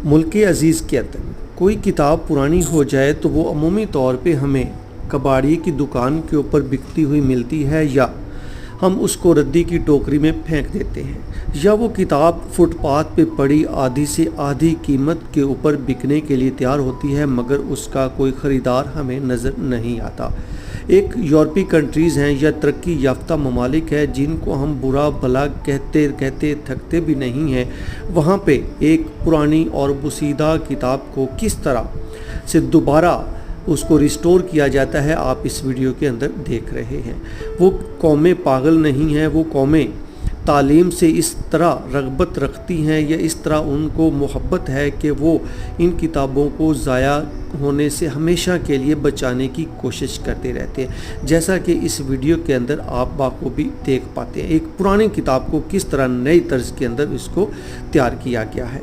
मुल्क अज़ीज़ के अंदर कोई किताब पुरानी हो जाए तो वो अमूमी तौर पे हमें कबाड़ी की दुकान के ऊपर बिकती हुई मिलती है, या हम उसको रद्दी की टोकरी में फेंक देते हैं, या वो किताब फुटपाथ पे पड़ी आधी से आधी कीमत के ऊपर बिकने के लिए तैयार होती है, मगर उसका कोई ख़रीदार हमें नज़र नहीं आता। एक यूरोपीय कंट्रीज़ हैं या तरक्की याफ्ता ममालिक है जिनको हम बुरा भला कहते कहते थकते भी नहीं हैं, वहाँ पे एक पुरानी और बुसीदा किताब को किस तरह से दोबारा उसको रिस्टोर किया जाता है, आप इस वीडियो के अंदर देख रहे हैं। वो कौमें पागल नहीं हैं, वो कौमें तालीम से इस तरह रग़बत रखती हैं या इस तरह उनको मोहब्बत है कि वो इन किताबों को ज़ाया होने से हमेशा के लिए बचाने की कोशिश करते रहते हैं, जैसा कि इस वीडियो के अंदर आप बाखूबी देख पाते हैं। एक पुरानी किताब को किस तरह नई तर्ज के अंदर इसको तैयार किया गया है।